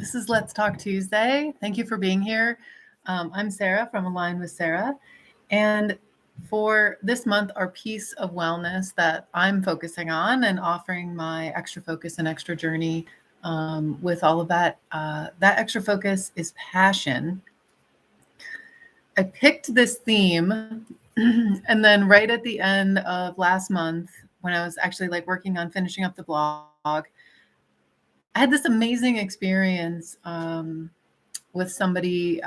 This is Let's Talk Tuesday. Thank you for being here. I'm Sarah from Align with Sarah. And for this month, our piece of wellness that I'm focusing on and offering my extra focus and extra journey with all of that, that extra focus is passion. I picked this theme and then right at the end of last month, when I was actually working on finishing up the blog, I had this amazing experience with somebody,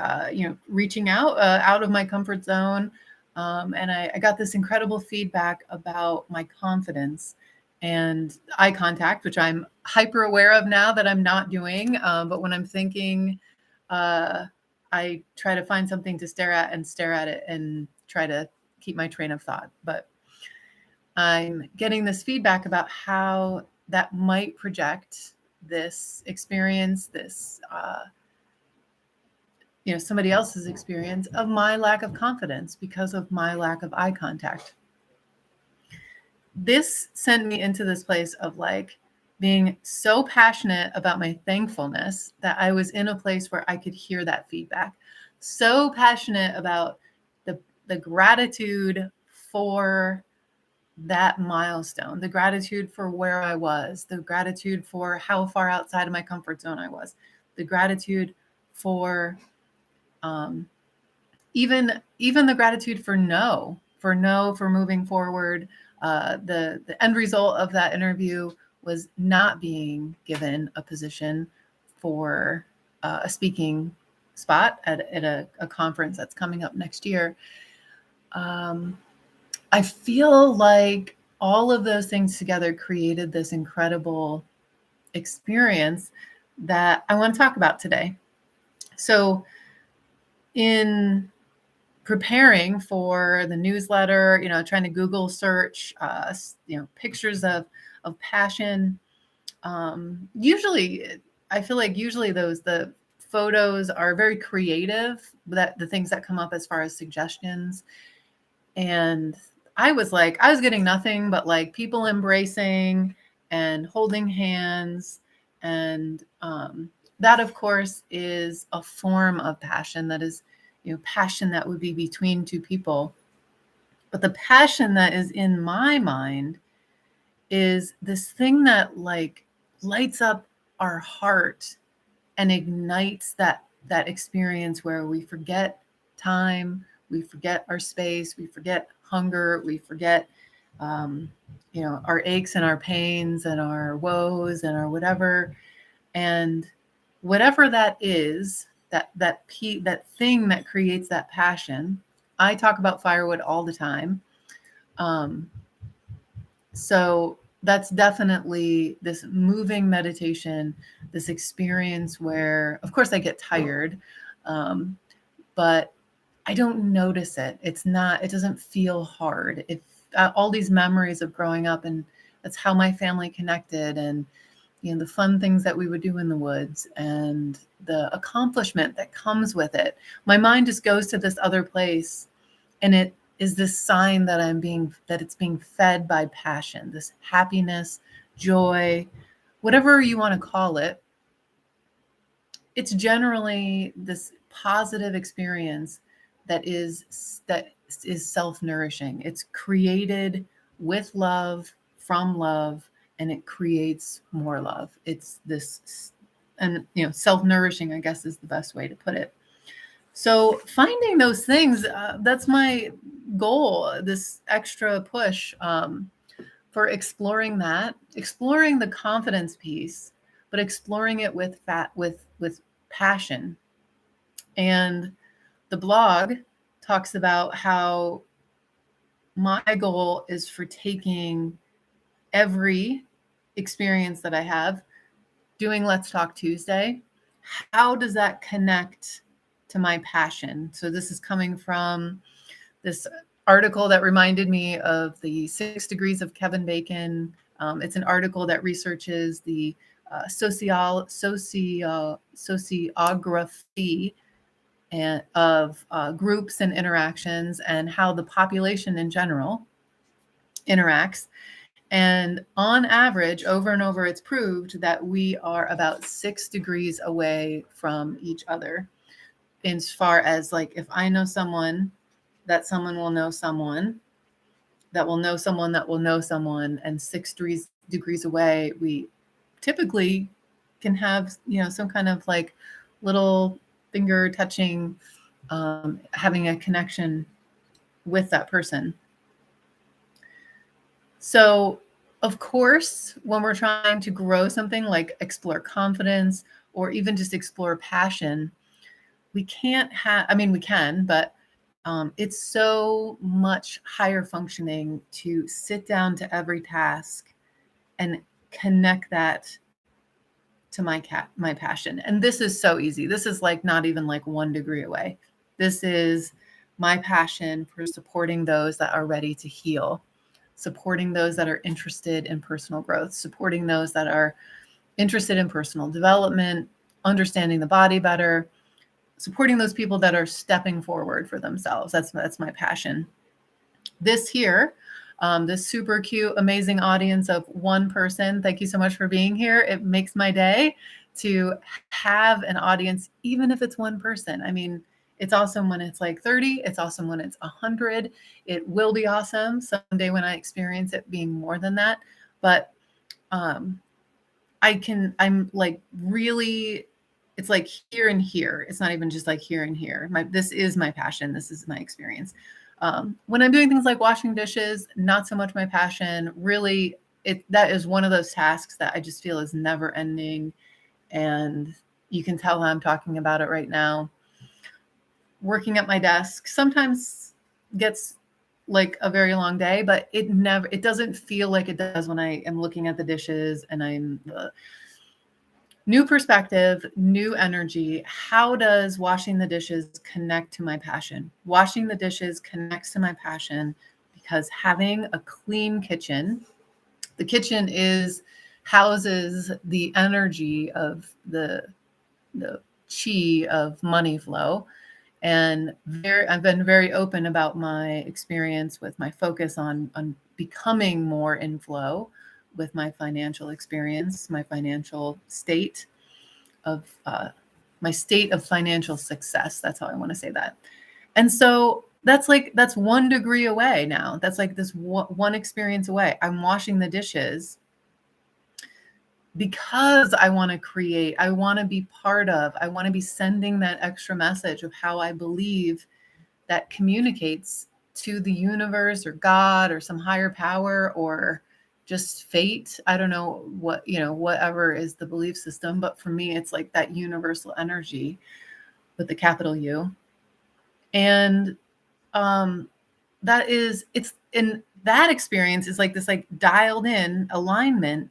reaching out of my comfort zone. And I got this incredible feedback about my confidence and eye contact, which I'm hyper aware of now that I'm not doing. But when I'm thinking, I try to find something to stare at it and try to keep my train of thought. But I'm getting this feedback about how that might project this experience, this somebody else's experience of my lack of confidence because of my lack of eye contact. This sent me into this place of being so passionate about my thankfulness that I was in a place where I could hear that feedback. So passionate about the gratitude for that milestone, the gratitude for where I was, the gratitude for how far outside of my comfort zone I was, the gratitude for even the gratitude for moving forward. The end result of that interview was not being given a position for a speaking spot at a conference that's coming up next year. I feel like all of those things together created this incredible experience that I want to talk about today. So in preparing for the newsletter, trying to Google search, pictures of passion. Usually, I feel like the photos are very creative, that the things that come up as far as suggestions. And I was getting nothing but people embracing and holding hands. And that, of course, is a form of passion that is, passion that would be between two people. But the passion that is in my mind is this thing that lights up our heart and ignites that experience where we forget time, we forget our space, we forget hunger, we forget our aches and our pains and our woes and our whatever. And whatever that is, that thing that creates that passion. I talk about firewood all the time. So that's definitely this moving meditation, this experience where, of course, I get tired, but I don't notice it. It doesn't feel hard. All these memories of growing up, and that's how my family connected, and the fun things that we would do in the woods and the accomplishment that comes with it. My mind just goes to this other place, and it is this sign that it's being fed by passion, this happiness, joy, whatever you want to call it. It's generally this positive experience that is self-nourishing. It's created with love, from love, and it creates more love. It's this, and self-nourishing, I guess, is the best way to put it. So finding those things, that's my goal, this extra push for exploring the confidence piece, but exploring it with passion. And the blog talks about how my goal is for taking every experience that I have doing Let's Talk Tuesday. How does that connect to my passion? So this is coming from this article that reminded me of the 6 Degrees of Kevin Bacon. It's an article that researches the sociography of groups and interactions, and how the population in general interacts. And on average, over and over, it's proved that we are about 6 degrees away from each other. As far as like, if I know someone, that someone will know someone, that will know someone, that will know someone, and 6 degrees away, we typically can have, some kind of like little finger touching, having a connection with that person. So, of course, when we're trying to grow something like explore confidence or even just explore passion, we can't have, we can, but it's so much higher functioning to sit down to every task and connect that to my passion. And this is so easy. This is like not even like 1 degree away. This is my passion for supporting those that are ready to heal, supporting those that are interested in personal growth, supporting those that are interested in personal development, understanding the body better, supporting those people that are stepping forward for themselves. That's my passion. This here, this super cute, amazing audience of one person. Thank you so much for being here. It makes my day to have an audience, even if it's one person. It's awesome when it's like 30. It's awesome when it's 100. It will be awesome someday when I experience it being more than that. But I'm like really, it's like here and here. It's not even just like here and here. This is my passion. This is my experience. When I'm doing things like washing dishes, not so much my passion. Really, that is one of those tasks that I just feel is never ending. And you can tell how I'm talking about it right now. Working at my desk sometimes gets like a very long day, but it doesn't feel like it does when I am looking at the dishes and I'm new perspective, new energy. How does washing the dishes connect to my passion? Washing the dishes connects to my passion because having a clean kitchen, the kitchen houses the energy of the chi of money flow. And I've been very open about my experience with my focus on becoming more in flow with my financial experience, my financial state of my state of financial success. That's how I want to say that. And so that's 1 degree away now. That's like this one experience away. I'm washing the dishes because I want to create, I want to be part of, I want to be sending that extra message of how I believe that communicates to the universe or God or some higher power or just fate. I don't know what, whatever is the belief system, but for me, it's like that universal energy with the capital U. And it's in that experience is like this, like dialed in alignment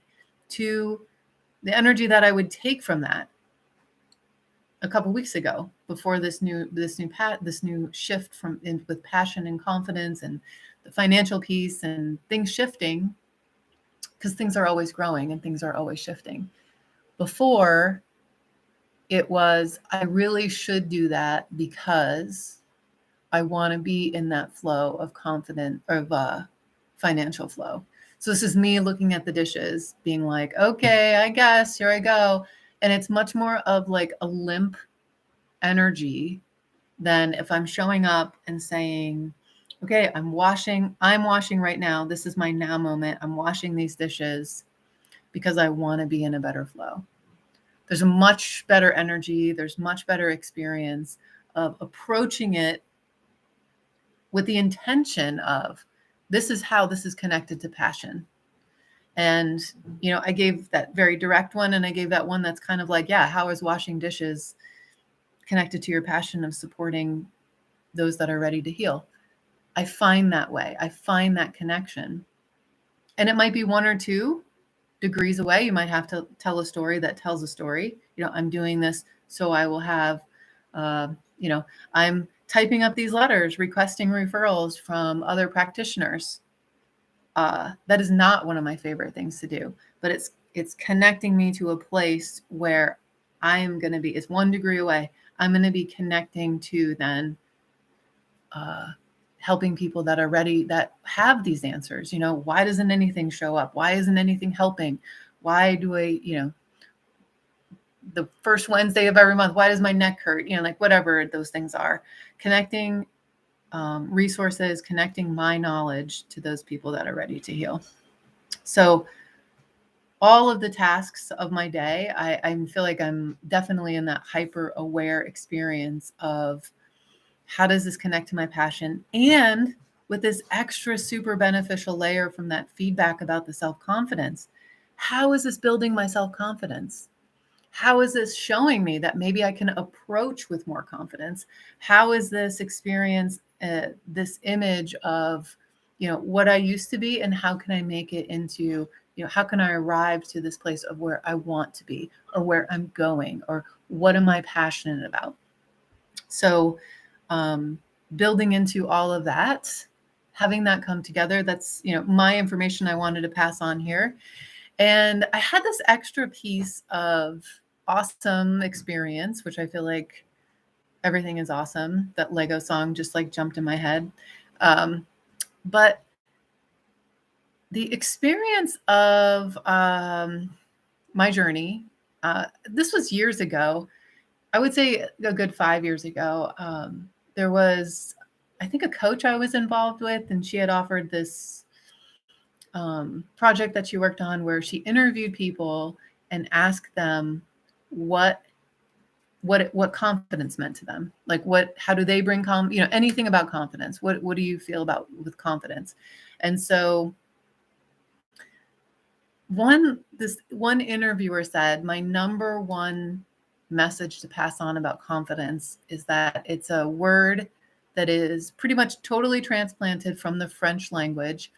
to the energy that I would take from that a couple weeks ago before this new shift with passion and confidence and the financial piece and things shifting, because things are always growing and things are always shifting. Before it was, I really should do that because I want to be in that flow of financial flow. So this is me looking at the dishes being like, okay, I guess here I go. And it's much more of like a limp energy than if I'm showing up and saying, okay, I'm washing right now. This is my now moment. I'm washing these dishes because I want to be in a better flow. There's a much better energy. There's much better experience of approaching it with the intention of, this is how this is connected to passion. And, I gave that very direct one, and I gave that one that's kind of like, yeah, how is washing dishes connected to your passion of supporting those that are ready to heal? I find that way. I find that connection. And it might be 1 or 2 degrees away. You might have to tell a story that tells a story. I'm doing this so I will have, I'm typing up these letters, requesting referrals from other practitioners. That is not one of my favorite things to do, but it's connecting me to a place where I am going to be, it's 1 degree away. I'm going to be connecting to then helping people that are ready, that have these answers. Why doesn't anything show up? Why isn't anything helping? Why do I, the first Wednesday of every month, why does my neck hurt? Like whatever those things are. Connecting resources, connecting my knowledge to those people that are ready to heal. So all of the tasks of my day, I feel like I'm definitely in that hyper aware experience of how does this connect to my passion? And with this extra super beneficial layer from that feedback about the self-confidence, how is this building my self-confidence? How is this showing me that maybe I can approach with more confidence? How is this experience, this image of, what I used to be, and how can I make it into, how can I arrive to this place of where I want to be, or where I'm going, or what am I passionate about? So building into all of that, having that come together, that's, my information I wanted to pass on here. And I had this extra piece of awesome experience, which I feel like everything is awesome. That Lego song just like jumped in my head. But the experience of my journey, this was years ago. I would say a good 5 years ago. There was, I think, a coach I was involved with, and she had offered this project that she worked on where she interviewed people and asked them what confidence meant to them. Like how do they bring anything about confidence? What do you feel about with confidence? And so this one interviewer said, my number one message to pass on about confidence is that it's a word that is pretty much totally transplanted from the French language,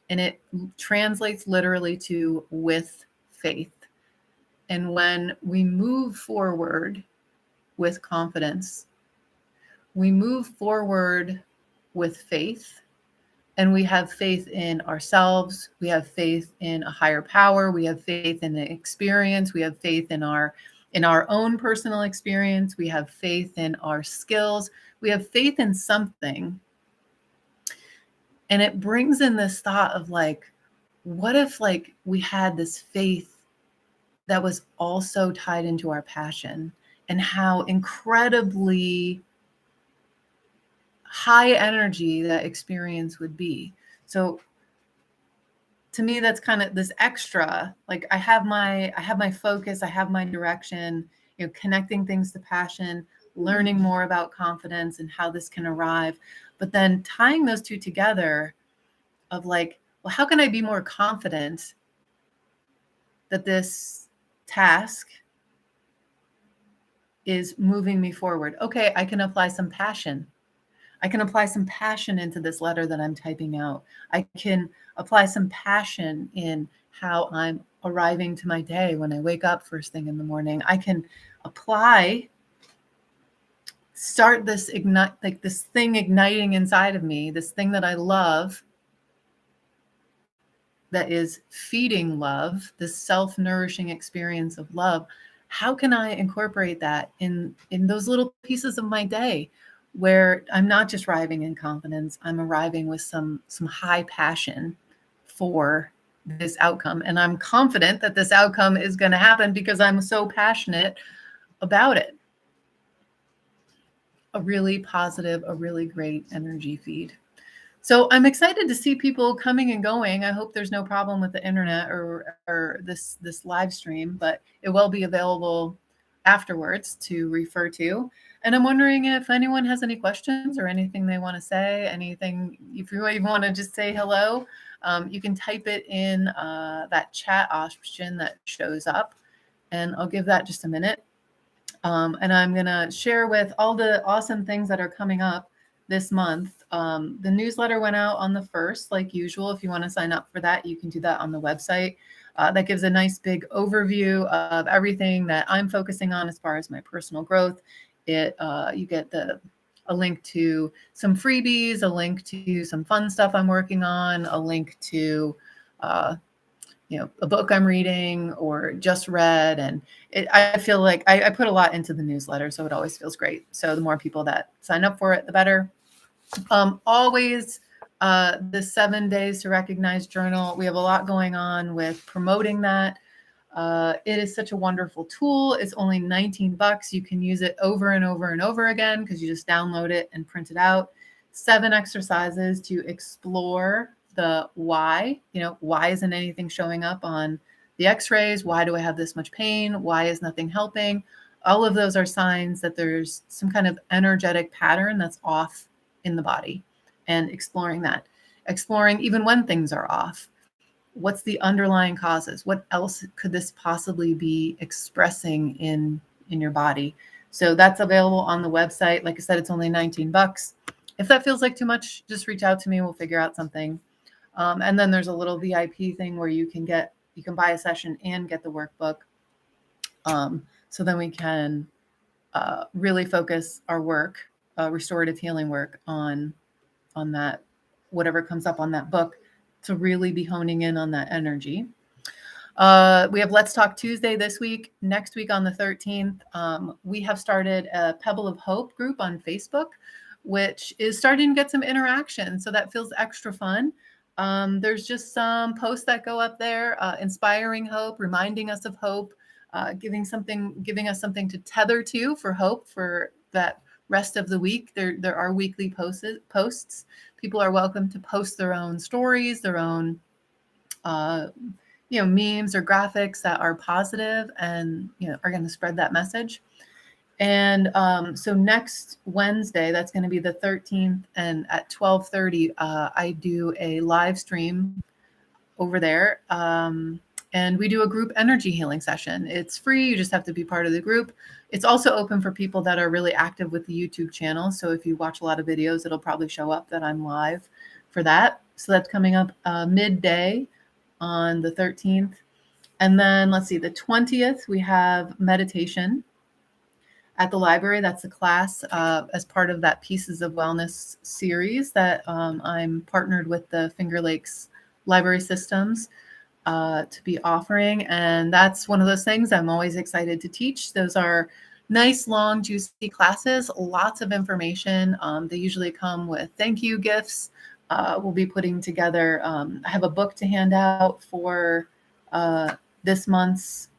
and it translates literally to with faith. And when we move forward with confidence, we move forward with faith, and we have faith in ourselves. We have faith in a higher power. We have faith in the experience. We have faith in our own personal experience. We have faith in our skills. We have faith in something. And it brings in this thought of like, what if like we had this faith that was also tied into our passion, and how incredibly high energy that experience would be. So to me, that's kind of this extra, like I have my focus, I have my direction, connecting things to passion, learning more about confidence and how this can arrive, but then tying those two together of like, well, how can I be more confident that this task is moving me forward? Okay, I can apply some passion. I can apply some passion into this letter that I'm typing out. I can apply some passion in how I'm arriving to my day when I wake up first thing in the morning. I can start this this thing igniting inside of me, this thing that I love, that is feeding love, this self-nourishing experience of love. How can I incorporate that in those little pieces of my day where I'm not just arriving in confidence, I'm arriving with some high passion for this outcome. And I'm confident that this outcome is going to happen because I'm so passionate about it. A really positive, a really great energy feed. So I'm excited to see people coming and going. I hope there's no problem with the internet or this live stream, but it will be available afterwards to refer to. And I'm wondering if anyone has any questions or anything they want to say, anything, if you even want to just say hello, you can type it in that chat option that shows up, and I'll give that just a minute. And I'm going to share with all the awesome things that are coming up this month. The newsletter went out on the 1st, like usual. If you want to sign up for that, you can do that on the website. That gives a nice big overview of everything that I'm focusing on as far as my personal growth. You get a link to some freebies, a link to some fun stuff I'm working on, a link to a book I'm reading or just read. And I feel like I put a lot into the newsletter, so it always feels great. So the more people that sign up for it, the better. Always the 7 days to recognize journal. We have a lot going on with promoting that. It is such a wonderful tool. It's only $19. You can use it over and over and over again because you just download it and print it out. 7 exercises to explore the why. Why isn't anything showing up on the x-rays? Why do I have this much pain? Why is nothing helping? All of those are signs that there's some kind of energetic pattern that's off in the body, and exploring that. Exploring even when things are off. What's the underlying causes? What else could this possibly be expressing in your body? So that's available on the website. Like I said, it's only $19. If that feels like too much, just reach out to me. We'll figure out something. And then there's a little VIP thing where you can buy a session and get the workbook. So then we can really focus our work, restorative healing work on that, whatever comes up on that book, to really be honing in on that energy. We have Let's Talk Tuesday this week. Next week on the 13th, we have started a Pebble of Hope group on Facebook, which is starting to get some interaction. So that feels extra fun. There's just some posts that go up there, inspiring hope, reminding us of hope, giving us something to tether to for hope for that rest of the week. There are weekly posts. People are welcome to post their own stories, their own memes or graphics that are positive and are going to spread that message. And so next Wednesday, that's going to be the 13th, and at 12:30, I do a live stream over there. And we do a group energy healing session. It's free. You just have to be part of the group. It's also open for people that are really active with the YouTube channel. So if you watch a lot of videos, it'll probably show up that I'm live for that. So that's coming up midday on the 13th. And then let's see, the 20th, we have meditation at the library. That's a class as part of that Pieces of Wellness series that I'm partnered with the Finger Lakes Library Systems to be offering. And that's one of those things I'm always excited to teach. Those are nice, long, juicy classes, lots of information. They usually come with thank you gifts. We'll be putting together, I have a book to hand out for this month's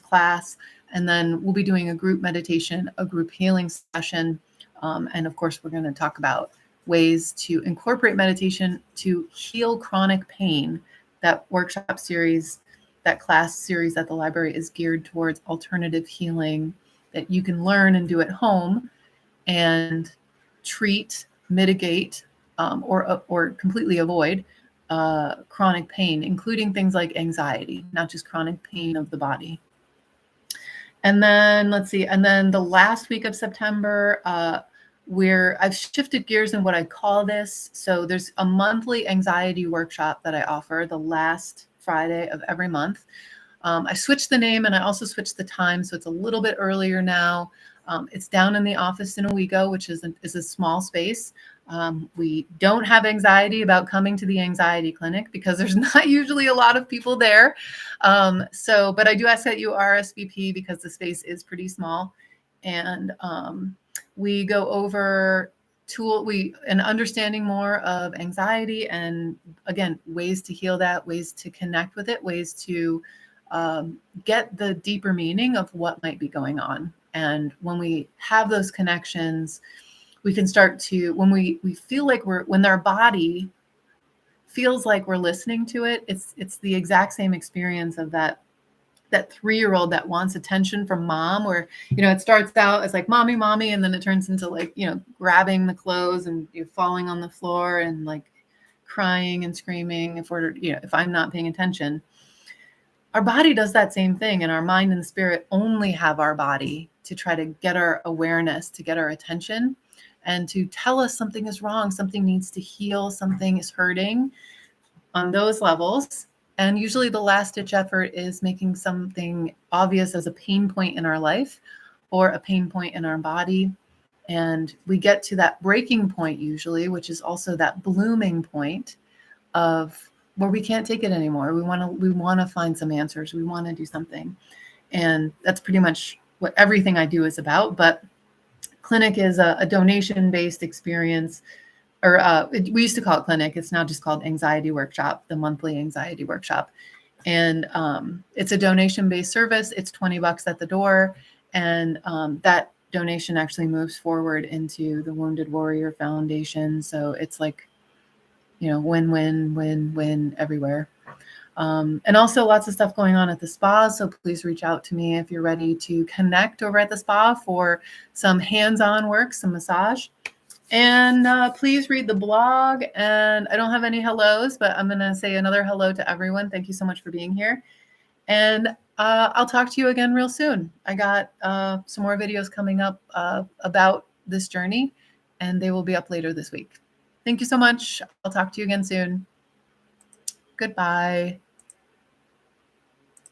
class. And then we'll be doing a group meditation, a group healing session. And of course, we're going to talk about ways to incorporate meditation to heal chronic pain. That workshop series, that class series at the library is geared towards alternative healing that you can learn and do at home and treat, mitigate, or completely avoid chronic pain, including things like anxiety, not just chronic pain of the body. And then let's see, and then the last week of September, I've shifted gears in what I call this. So there's a monthly anxiety workshop that I offer the last Friday of every month. I switched the name and I also switched the time. So it's a little bit earlier now. It's down in the office in Owego, which is a small space. We don't have anxiety about coming to the anxiety clinic because there's not usually a lot of people there. But I do ask that you RSVP because the space is pretty small. And we go over and understanding more of anxiety, and again, ways to heal that, ways to connect with it, ways to get the deeper meaning of what might be going on. And when we have those connections, we can start to, when we feel like when our body feels like we're listening to it, it's the exact same experience of that 3-year-old that wants attention from mom, where, it starts out as like, mommy, mommy. And then it turns into like, grabbing the clothes and falling on the floor and like crying and screaming if I'm not paying attention. Our body does that same thing. And our mind and spirit only have our body to try to get our awareness, to get our attention, and to tell us something is wrong, something needs to heal, something is hurting on those levels. And usually the last ditch effort is making something obvious as a pain point in our life or a pain point in our body. And we get to that breaking point usually, which is also that blooming point of where we can't take it anymore. We want to find some answers. We want to do something. And that's pretty much what everything I do is about. But clinic is a donation-based experience, or we used to call it clinic. It's now just called anxiety workshop, the monthly anxiety workshop. And it's a donation-based service. It's $20 at the door. And that donation actually moves forward into the Wounded Warrior Foundation. So it's like, win, win, win, win everywhere. And also lots of stuff going on at the spa. So please reach out to me if you're ready to connect over at the spa for some hands-on work, some massage. And please read the blog. And I don't have any hellos, but I'm going to say another hello to everyone. Thank you so much for being here. And I'll talk to you again real soon. I got some more videos coming up about this journey, and they will be up later this week. Thank you so much. I'll talk to you again soon. Goodbye.